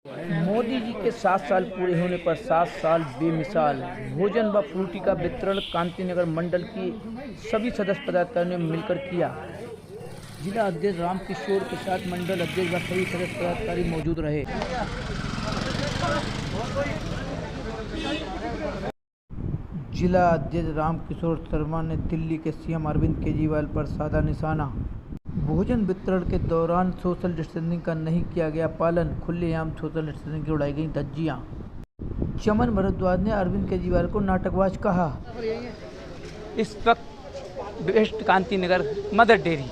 मोदी जी के 7 साल पूरे होने पर 7 साल बेमिसाल भोजन व फ्रूटी का वितरण कांतिनगर मंडल की सभी सदस्य पदाधिकारियों ने मिलकर किया। जिला अध्यक्ष रामकिशोर के साथ मंडल अध्यक्ष व सभी सदस्य पदाधिकारी मौजूद रहे। जिला अध्यक्ष रामकिशोर शर्मा ने दिल्ली के सीएम अरविंद केजरीवाल पर साधा निशाना। भोजन वितरण के दौरान सोशल डिस्टेंसिंग का नहीं किया गया पालन, खुलेआम सोशल डिस्टेंसिंग की उड़ाई गई धज्जियां। चमन भारद्वाज ने अरविंद केजरीवाल को नाटकबाज कहा। इस वक्त वेस्ट कांतिनगर मदर डेयरी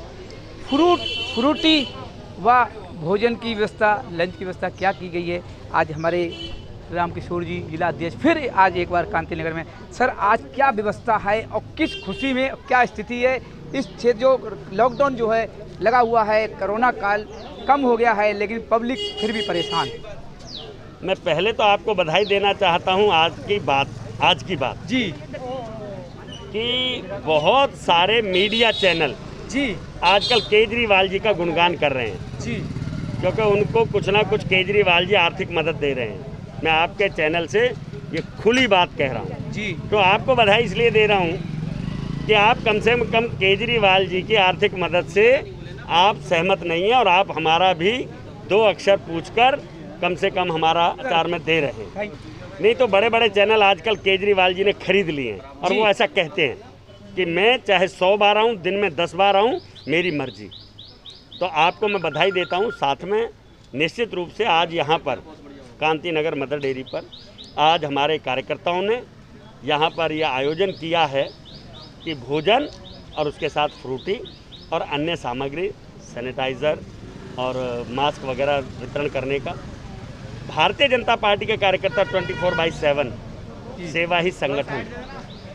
फ्रूटी व भोजन की व्यवस्था, लंच की व्यवस्था क्या की गई है। आज हमारे रामकिशोर जी जिला अध्यक्ष फिर आज एक बार कांतिनगर में। सर, आज क्या व्यवस्था है और किस खुशी में क्या स्थिति है इस क्षेत्र, जो लॉकडाउन जो है लगा हुआ है, कोरोना काल कम हो गया है लेकिन पब्लिक फिर भी परेशान है। मैं पहले तो आपको बधाई देना चाहता हूं आज की बात जी कि बहुत सारे मीडिया चैनल जी आजकल केजरीवाल जी का गुणगान कर रहे हैं जी, क्योंकि उनको कुछ ना कुछ केजरीवाल जी आर्थिक मदद दे रहे हैं। मैं आपके चैनल से ये खुली बात कह रहा हूँ जी। तो आपको बधाई इसलिए दे रहा हूँ कि आप कम से कम केजरीवाल जी की आर्थिक मदद से आप सहमत नहीं हैं और आप हमारा भी 2 अक्षर पूछकर कम से कम हमारा आचार में दे रहे हैं। नहीं तो बड़े बड़े चैनल आजकल केजरीवाल जी ने खरीद लिए हैं और वो ऐसा कहते हैं कि मैं चाहे 100 बार आऊँ, दिन में 10 बार आऊँ, मेरी मर्जी। तो आपको मैं बधाई देता हूँ। साथ में निश्चित रूप से आज यहाँ पर कांतिनगर मदर डेयरी पर आज हमारे कार्यकर्ताओं ने यहाँ पर यह आयोजन किया है कि भोजन और उसके साथ फ्रूटी और अन्य सामग्री, सैनिटाइज़र और मास्क वगैरह वितरण करने का। भारतीय जनता पार्टी के कार्यकर्ता 24/7 सेवा ही संगठन,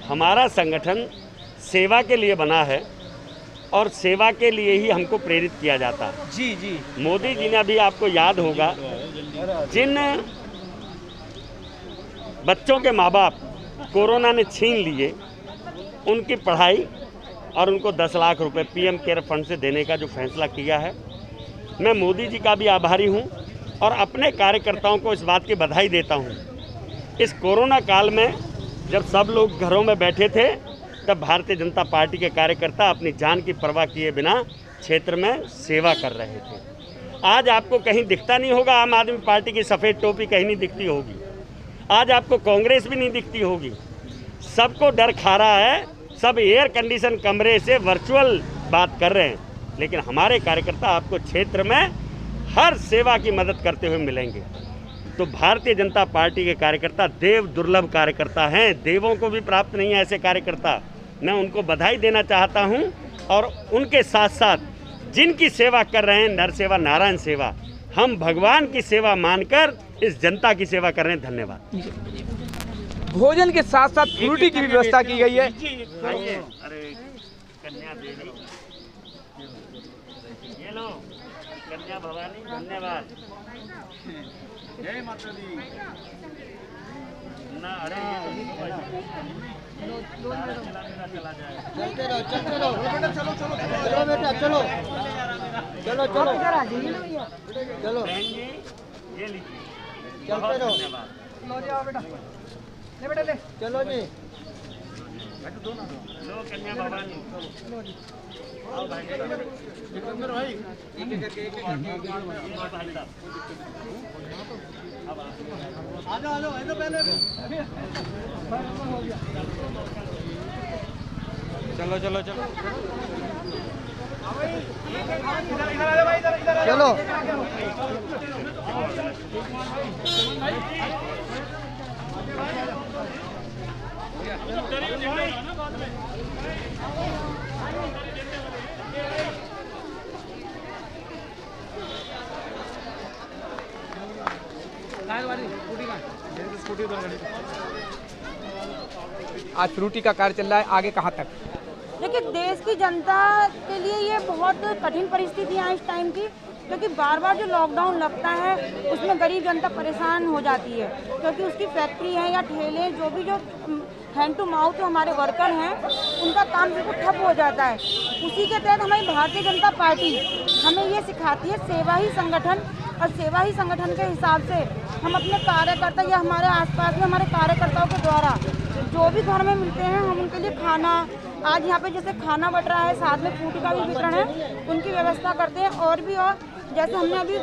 हमारा संगठन सेवा के लिए बना है और सेवा के लिए ही हमको प्रेरित किया जाता है। जी जी, मोदी जी ने अभी आपको याद होगा, जिन बच्चों के माँ बाप कोरोना ने छीन लिए, उनकी पढ़ाई और उनको 10 लाख रुपए पीएम केयर फंड से देने का जो फैसला किया है, मैं मोदी जी का भी आभारी हूं और अपने कार्यकर्ताओं को इस बात की बधाई देता हूं। इस कोरोना काल में जब सब लोग घरों में बैठे थे, तब भारतीय जनता पार्टी के कार्यकर्ता अपनी जान की परवाह किए बिना क्षेत्र में सेवा कर रहे थे। आज आपको कहीं दिखता नहीं होगा आम आदमी पार्टी की सफ़ेद टोपी कहीं नहीं दिखती होगी, आज आपको कांग्रेस भी नहीं दिखती होगी। सबको डर खा रहा है, सब एयर कंडीशन कमरे से वर्चुअल बात कर रहे हैं, लेकिन हमारे कार्यकर्ता आपको क्षेत्र में हर सेवा की मदद करते हुए मिलेंगे। तो भारतीय जनता पार्टी के कार्यकर्ता देव दुर्लभ कार्यकर्ता हैं, देवों को भी प्राप्त नहीं है ऐसे कार्यकर्ता। मैं उनको बधाई देना चाहता हूं और उनके साथ साथ जिनकी सेवा कर रहे हैं, नर सेवा नारायण सेवा, हम भगवान की सेवा मानकर इस जनता की सेवा कर रहे हैं। धन्यवाद। भोजन के साथ साथ फ्रूटी की भी व्यवस्था की गई है। अरे कन्या देवी, ये लो कन्या भवानी, धन्यवाद। जय माता दी। ना अरे चलते रहो बेटा, चलो बेटा, चलो बहन जी, ये लीजिए, चलते रहो। धन्यवाद। चलो जी, लो कन्या भवानी, आओ भाई आ जाओ ऐसे पहले। चलो चलो चलो चलो आज फ्रूटी का कार्य चल रहा है, आगे कहाँ तक? देखिए, देश की जनता के लिए ये बहुत कठिन परिस्थितियाँ हैं इस टाइम की, क्योंकि बार बार जो लॉकडाउन लगता है उसमें गरीब जनता परेशान हो जाती है, क्योंकि उसकी फैक्ट्री है या ठेले, जो भी जो हैंड टू माउथ जो हमारे वर्कर हैं उनका काम बिल्कुल ठप हो जाता है। उसी के तहत हमारी भारतीय जनता पार्टी हमें ये सिखाती है, सेवा ही संगठन और सेवा ही संगठन के हिसाब से हम अपने कार्यकर्ता या हमारे आसपास में हमारे कार्यकर्ताओं के द्वारा जो भी घर में मिलते हैं हम उनके लिए खाना, आज यहाँ पे जैसे खाना बट रहा है, साथ में फ्रूटी का भी वितरण है, उनकी व्यवस्था करते हैं। और भी और जैसे हमने अभी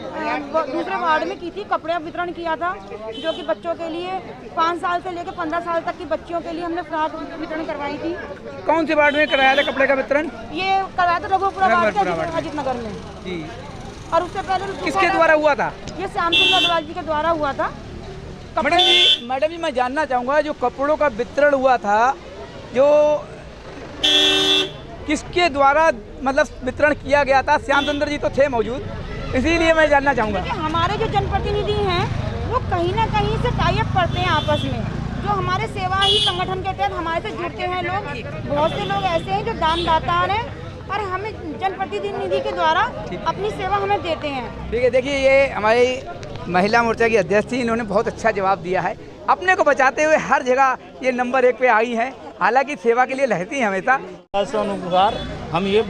दूसरे वार्ड में की थी, कपड़े वितरण किया था जो कि बच्चों के लिए 5 साल से लेकर 15 साल तक की बच्चियों के लिए हमने फ्रॉक वितरण करवाई थी। कौन से वार्ड में कराया था कपड़े का वितरण? ये करवाया था रघुपुरा वार्ड के अजीत नगर में जी। और उससे पहले किसके द्वारा हुआ था? ये श्याम सुंदर अग्रवाल जी के द्वारा हुआ था। मैडम जी मैं जानना चाहूँगा, जो कपड़ों का वितरण हुआ था जो किसके द्वारा मतलब वितरण किया गया था? श्याम सुंदर जी तो थे मौजूद, इसीलिए मैं जानना चाहूँगा। हमारे जो जनप्रतिनिधि हैं वो कहीं ना कहीं से टाई अप करते हैं आपस में, जो हमारे सेवा ही संगठन के तहत हमारे से जुड़ते हैं लोग। बहुत से लोग ऐसे हैं जो दानदाता हैं और हमें जनप्रतिनिधि के द्वारा अपनी सेवा हमें देते हैं। ठीक है, देखिए ये हमारी महिला मोर्चा की अध्यक्ष थी, इन्होंने बहुत अच्छा जवाब दिया है। अपने को बचाते हुए हर जगह ये नंबर 1 पे आई हैं, हालांकि सेवा के लिए रहती हैं हमेशा। अनुसार हम ये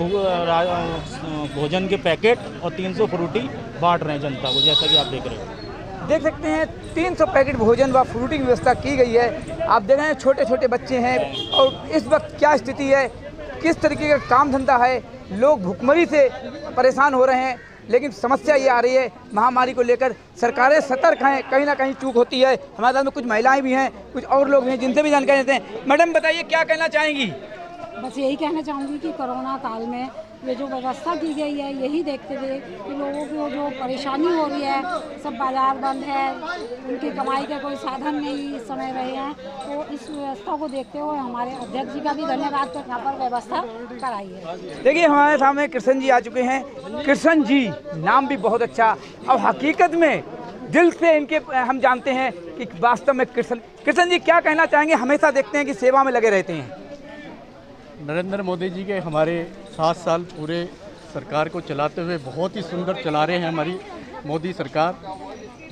भोजन के पैकेट और 300 फ्रूटी बांट रहे हैं जनता को, जैसा कि आप देख रहे हो। देख सकते हैं 300 पैकेट भोजन व फ्रूटी की व्यवस्था की गई है। आप देख रहे हैं छोटे छोटे बच्चे हैं और इस वक्त क्या स्थिति है, किस तरीके का काम धंधा है, लोग भुखमरी से परेशान हो रहे हैं। लेकिन समस्या ये आ रही है महामारी को लेकर, सरकारें सतर्क हैं, कहीं ना कहीं चूक होती है। हमारे साथ में कुछ महिलाएं भी हैं, कुछ और लोग भी हैं जिनसे भी जानकारी देते हैं। मैडम बताइए क्या कहना चाहेंगी? बस यही कहना चाहूँगी कि कोरोना काल में ये जो व्यवस्था की गई है, यही देखते हुए कि लोगों को जो परेशानी हो रही है, सब बाजार बंद है, उनकी कमाई के कोई साधन नहीं इस समय रहे हैं, तो इस व्यवस्था को देखते हुए हमारे अध्यक्ष जी का भी धन्यवाद तो यहाँ पर व्यवस्था कराई है। देखिए हमारे सामने कृष्ण जी आ चुके हैं। कृष्ण जी नाम भी बहुत अच्छा, और हकीकत में दिल से इनके हम जानते हैं कि वास्तव में कृष्ण जी क्या कहना चाहेंगे? हमेशा देखते हैं कि सेवा में लगे रहते हैं। नरेंद्र मोदी जी के हमारे 7 साल पूरे सरकार को चलाते हुए बहुत ही सुंदर चला रहे हैं हमारी मोदी सरकार।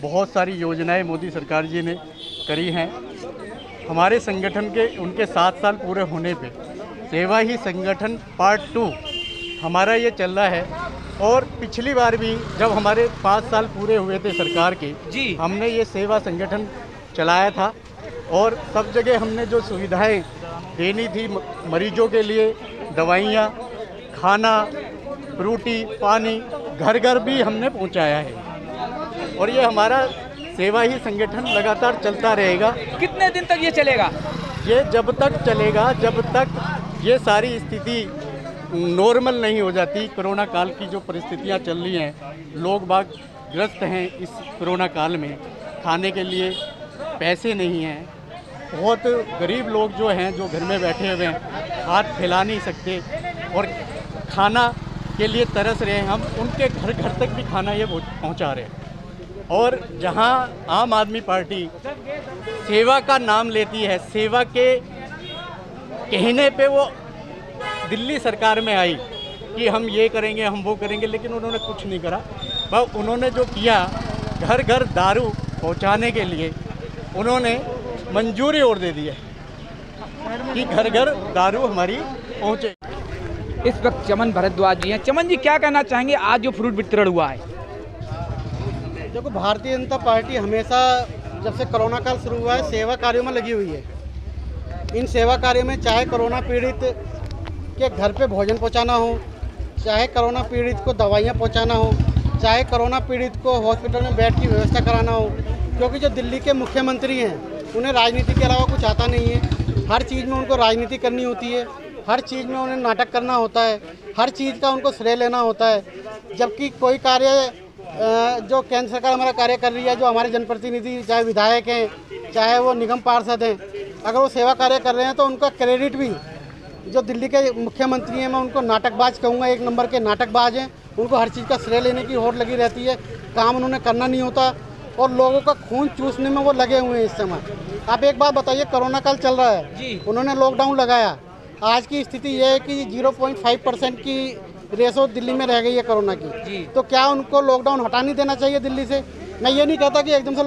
बहुत सारी योजनाएं मोदी सरकार जी ने करी हैं। हमारे संगठन के उनके 7 साल पूरे होने पे सेवा ही संगठन पार्ट 2 हमारा ये चल रहा है। और पिछली बार भी जब हमारे 5 साल पूरे हुए थे सरकार के जी, हमने ये सेवा संगठन चलाया था और सब जगह हमने जो सुविधाएं देनी थी मरीजों के लिए, दवाइयाँ, खाना, फ्रूटी, पानी, घर घर भी हमने पहुंचाया है। और ये हमारा सेवा ही संगठन लगातार चलता रहेगा। कितने दिन तक ये चलेगा? ये जब तक चलेगा जब तक ये सारी स्थिति नॉर्मल नहीं हो जाती। कोरोना काल की जो परिस्थितियां चल रही हैं, लोग बाग ग्रस्त हैं इस कोरोना काल में, खाने के लिए पैसे नहीं हैं, बहुत गरीब लोग जो हैं जो घर में बैठे हुए हैं, हाथ फैला नहीं सकते और खाना के लिए तरस रहे हैं। हम उनके घर घर तक भी खाना ये पहुंचा रहे हैं। और जहां आम आदमी पार्टी सेवा का नाम लेती है, सेवा के कहने पे वो दिल्ली सरकार में आई कि हम ये करेंगे, हम वो करेंगे, लेकिन उन्होंने कुछ नहीं करा। बस उन्होंने जो किया, घर घर दारू पहुंचाने के लिए उन्होंने मंजूरी और दे दी है कि घर घर दारू हमारी पहुंचे। इस वक्त चमन भारद्वाज जी हैं। चमन जी क्या कहना चाहेंगे आज जो फ्रूट वितरण हुआ है? देखो, भारतीय जनता पार्टी हमेशा जब से कोरोना काल शुरू हुआ है सेवा कार्यों में लगी हुई है। इन सेवा कार्यों में चाहे कोरोना पीड़ित के घर पे भोजन पहुंचाना हो, चाहे कोरोना पीड़ित को दवाइयाँ पहुंचाना हो, चाहे कोरोना पीड़ित को हॉस्पिटल में बेड की व्यवस्था कराना हो। क्योंकि जो दिल्ली के मुख्यमंत्री हैं उन्हें राजनीति के अलावा कुछ आता नहीं है। हर चीज़ में उनको राजनीति करनी होती है, हर चीज़ में उन्हें नाटक करना होता है, हर चीज़ का उनको श्रेय लेना होता है। जबकि कोई कार्य जो केंद्र सरकार हमारा कार्य कर रही है, जो हमारे जनप्रतिनिधि चाहे विधायक हैं चाहे वो निगम पार्षद हैं, अगर वो सेवा कार्य कर रहे हैं तो उनका क्रेडिट भी जो दिल्ली के मुख्यमंत्री हैं, मैं उनको नाटकबाज कहूँगा, 1 नंबर के नाटकबाज हैं। उनको हर चीज़ का श्रेय लेने की होड़ लगी रहती है, काम उन्होंने करना नहीं होता और लोगों का खून चूसने में वो लगे हुए हैं इस समय। आप एक बात बताइए, कोरोना काल चल रहा है जी, उन्होंने लॉकडाउन लगाया। आज की स्थिति ये है कि 0.5% की रेशो दिल्ली में रह गई है कोरोना की। तो क्या उनको लॉकडाउन हटा नहीं देना चाहिए दिल्ली से? मैं ये नहीं कहता कि एकदम से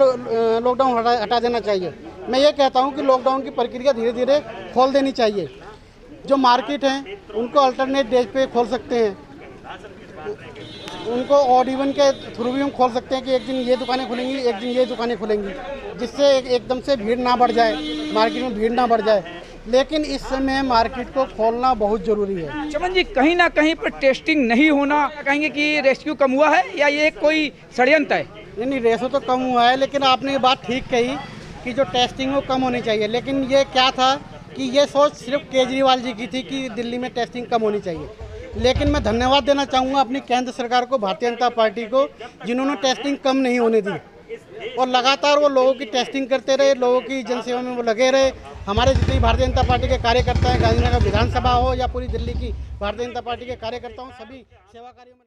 लॉकडाउन हटा देना चाहिए। मैं ये कहता हूँ कि लॉकडाउन की प्रक्रिया धीरे धीरे खोल देनी चाहिए। जो मार्केट हैं उनको अल्टरनेट डेज पे खोल सकते हैं। उनको ऑड इवन के थ्रू भी हम खोल सकते हैं कि एक दिन ये दुकानें खुलेंगी, एक दिन ये दुकानें खुलेंगी, जिससे एकदम से भीड़ ना बढ़ जाए, मार्केट में भीड़ ना बढ़ जाए। लेकिन इस समय मार्केट को खोलना बहुत ज़रूरी है। चमन जी, कहीं ना कहीं पर टेस्टिंग नहीं होना, कहेंगे कि रेस्क्यू कम हुआ है या ये कोई षड्यंत्र है? नहीं, रेशो तो कम हुआ है, लेकिन आपने ये बात ठीक कही कि जो टेस्टिंग वो कम होनी चाहिए। लेकिन ये क्या था कि ये सोच सिर्फ केजरीवाल जी की थी कि दिल्ली में टेस्टिंग कम होनी चाहिए। लेकिन मैं धन्यवाद देना चाहूँगा अपनी केंद्र सरकार को, भारतीय जनता पार्टी को, जिन्होंने टेस्टिंग कम नहीं होने दी और लगातार वो लोगों की टेस्टिंग करते रहे, लोगों की जनसेवा में वो लगे रहे। हमारे जितने भारतीय जनता पार्टी के कार्यकर्ता हैं, गांधीनगर विधानसभा हो या पूरी दिल्ली की भारतीय जनता पार्टी के कार्यकर्ता हों, सभी सेवा कार्यों में